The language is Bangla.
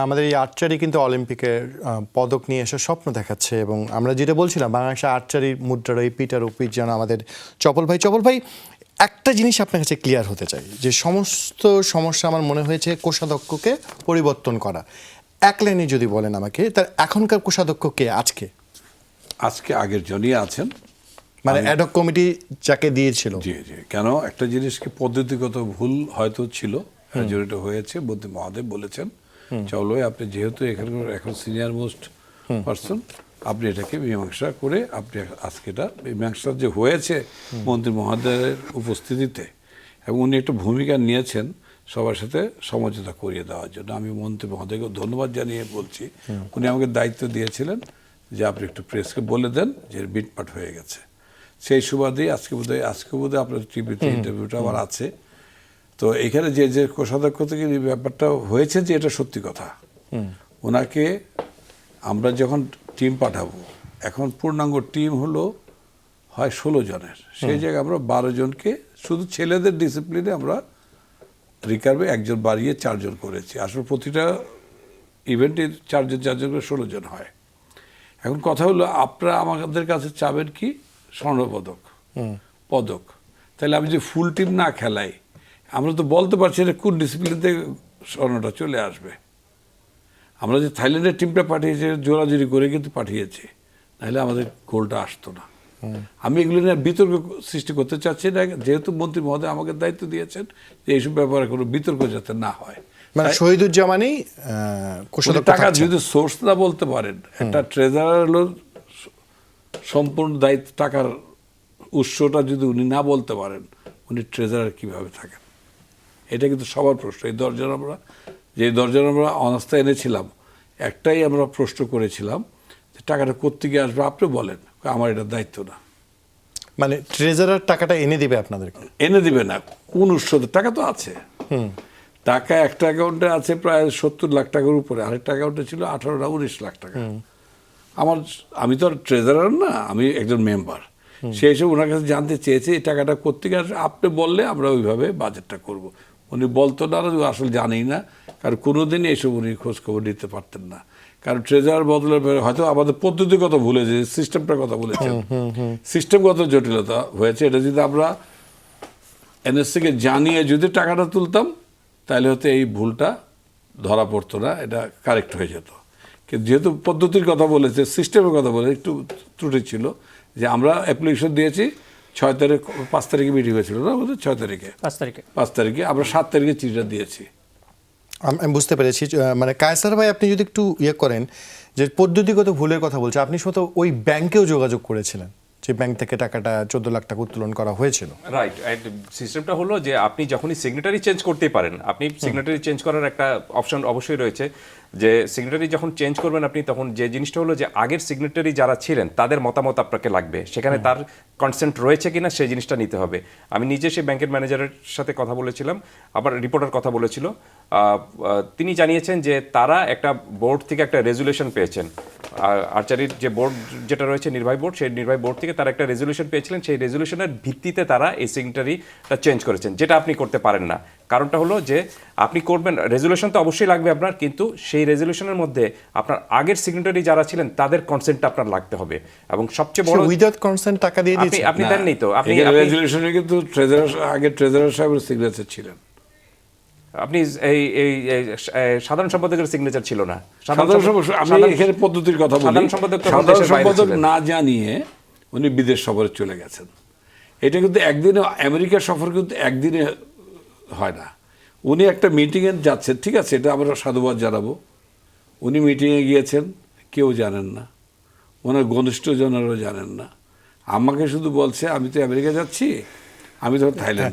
আমাদের এই আর্চারি কিন্তু অলিম্পিকের পদক নিয়ে এসে স্বপ্ন দেখাচ্ছে এবং আমরা যেটা বলছিলাম বাংলাদেশের আর্চারির মুদ্রার এই পিটার ওপির যেন আমাদের চপল ভাই একটা জিনিস আপনার কাছে ক্লিয়ার হতে চাই যে সমস্ত সমস্যা আমার মনে হয়েছে কোষাধ্যক্ষকে পরিবর্তন করা। এক লাইনে যদি বলেন আমাকে, তার এখনকার কোষাধ্যক্ষ কে আজকে আগের জনই আছেন, মানে অ্যাডহক কমিটি যাকে দিয়েছিল? জি জি। কেন একটা জিনিসকে পদ্ধতিগত ভুল হয়তো ছিল, যেটা হয়েছে মন্ত্রী মহোদয় বলেছেন চলো আপনি যেহেতু এখানকার এখন সিনিয়র মোস্ট পারসন, আপনি এটাকে মীমাংসা করে আপনি আজকে এটা মীমাংসা যে হয়েছে মন্ত্রী মহোদয়ের উপস্থিতিতে, এবং উনি একটা ভূমিকা নিয়েছেন সবার সাথে সমঝোতা করিয়ে দেওয়ার জন্য। আমি মন্ত্রী মহোদয়কে ধন্যবাদ জানিয়ে বলছি, উনি আমাকে দায়িত্ব দিয়েছিলেন যে আপনি একটু প্রেসকে বলে দেন যে বিটপাট হয়ে গেছে। সেই সুবাদেই আজকে বোধহয় আপনার টিভিতে ইন্টারভিউটা আবার আছে। তো এখানে যে কোষাধ্যক্ষ থেকে ব্যাপারটা হয়েছে যে এটা সত্যি কথা, ওনাকে আমরা যখন টিম পাঠাবো, এখন পূর্ণাঙ্গ টিম হলো হয় 16 জনের, সেই জায়গায় আমরা 12 জনকে শুধু ছেলেদের ডিসিপ্লিনে আমরা রিকার্ভে একজন বাড়িয়ে 4 জন করেছি। আসলে প্রতিটা ইভেন্টে 4 জন করে 16 জন হয়। এখন কথা হলো আপনারা আমাদের কাছে চাবেন কি স্বর্ণপদক পদক, তাহলে আমি যে ফুল টিম না খেলাই, আমরা তো বলতে পারছি না কোন ডিসিপ্লিনতে স্বর্ণটা চলে আসবে। আমরা যে থাইল্যান্ডের টিমটা পাঠিয়েছি জোরাজুরি করে কিন্তু পাঠিয়েছি, নাহলে আমাদের গোলটা আসতো না। আমি এগুলো নিয়ে বিতর্ক সৃষ্টি করতে চাচ্ছি না, যেহেতু মন্ত্রী মহোদয় আমাকে দায়িত্ব দিয়েছেন যে এইসব ব্যাপারে কোনো বিতর্ক যাতে না হয়। মানে শহীদুজ্জামানই টাকা যদি সোর্স না বলতে পারেন, একটা ট্রেজারার হলো সম্পূর্ণ দায়িত্ব, টাকার উৎসটা যদি উনি না বলতে পারেন, উনি ট্রেজারার কিভাবে থাকেন? এটা কিন্তু সবার প্রশ্ন। এই দশজন আমরা অনাস্থা এনেছিলাম, একটাই আমরা প্রশ্ন করেছিলাম যে টাকাটা কোত্থেকে আসবে আপনি বলেন, আমার এটা দায়িত্ব না। মানে ট্রেজারার টাকাটা এনে দিবে আপনাদেরকে? এনে দিবে না, কোন উৎসতে টাকা তো আছে। টাকা একটা অ্যাকাউন্টে আছে প্রায় 70 লাখ টাকার উপরে, আরেকটা অ্যাকাউন্টে ছিল 18-19 লাখ টাকা। আমি তো আর ট্রেজারার না, আমি একজন মেম্বার। সেই হিসেবে ওনার কাছে জানতে চেয়েছে এই টাকাটা কোত্থেকে আসবে, আপনি বললে আমরা ওইভাবে বাজেটটা করব। উনি বলতো না, আসলে জানেই না, কারণ কোনোদিনই এইসব উনি খোঁজখবর নিতে পারতেন না। কারণ ট্রেজারার বদলে হয়তো আমাদের পদ্ধতিগত ভুলে যে সিস্টেমটার কথা বলেছেন, সিস্টেমগত জটিলতা হয়েছে। এটা যদি আমরা এনএসসিকে জানিয়ে যদি টাকাটা তুলতাম, তাহলে হয়তো এই ভুলটা ধরা পড়তো না, এটা কারেক্ট হয়ে যেত। কিন্তু যেহেতু পদ্ধতির কথা বলেছে, সিস্টেমের কথা বলে একটু ত্রুটি ছিল, যে আমরা অ্যাপ্লিকেশন দিয়েছি 6 তারিখ, 5 তারিখে মিটিং হয়েছিল না, আমাদের 6 তারিখে, 5 তারিখে আমরা 7 তারিখে চিঠিটা দিয়েছি। আমি বুঝতে পেরেছি। মানে কায়সার ভাই, আপনি যদি একটু করেন যে পদ্ধতিগত ভুলের কথা বলছে, আপনি শুধু ওই ব্যাংকেও যোগাযোগ করেছিলেন যে ব্যাংক থেকে টাকাটা 14 লাখ টাকা উত্তোলন করা হয়েছিল? রাইট। সিস্টেমটা হলো যে আপনি যখনই সিগনেটারি চেঞ্জ করতেই পারেন, আপনি সিগনেটারি চেঞ্জ করার একটা অপশন অবশ্যই রয়েছে, যে সিগনেটারি যখন চেঞ্জ করবেন আপনি, তখন যে জিনিসটা হলো যে আগের সিগনেটারি যারা ছিলেন তাদের মতামত আপনাকে লাগবে, সেখানে তার কনসেন্ট রয়েছে কিনা সেই জিনিসটা নিতে হবে। আমি নিজে সেই ব্যাংকের ম্যানেজারের সাথে কথা বলেছিলাম, আবার রিপোর্টার কথা বলেছিল। তিনি জানিয়েছেন যে তারা একটা বোর্ড থেকে একটা রেজুলেশন পেয়েছেন, আর্চারির যে বোর্ড যেটা রয়েছে নির্বাহী বোর্ড, সেই নির্বাহী বোর্ড থেকে তারা একটা রেজুলেশন পেয়েছিলেন, সেই রেজুলেশনের ভিত্তিতে তারা এই সিগনেটারিটা চেঞ্জ করেছেন, যেটা আপনি করতে পারেন না। কারণটা হলো যে আপনি করবেন, রেজুলেশন তো অবশ্যই লাগবে আপনার, কিন্তু সেই রেজুলেশনের মধ্যে আপনার আগের সিগনেটারি যারা ছিলেন তাদের কনসেন্টটা আপনার লাগতে হবে। এবং সবচেয়ে বড়, উইদাউট কনসেন্ট টাকা দিয়ে দিয়েছে আপনি দেননি তো, আপনি রেজুলেশনে কিন্তু আগে ট্রেজারার সাহেবের সিগনেচার ছিলেন, আপনি এই সাধারণ সম্পাদকের সিগনেচার ছিল না। আমি এখানে পদ্ধতির কথা বলি। সাধারণ সম্পাদক না জানিয়ে উনি বিদেশ সফরে চলে গেছেন। এটা কিন্তু একদিনে, আমেরিকা সফর কিন্তু একদিনে হয় না। উনি একটা মিটিংয়ে যাচ্ছেন, ঠিক আছে, এটা আমরা সাধুবাদ জানাবো। উনি মিটিংয়ে গিয়েছেন, কেউ জানেন না, ওনার ঘনিষ্ঠজনেরও জানেন না। আমাকে শুধু বলছে আমি তো আমেরিকা যাচ্ছি, আমি তখন থাইল্যান্ডে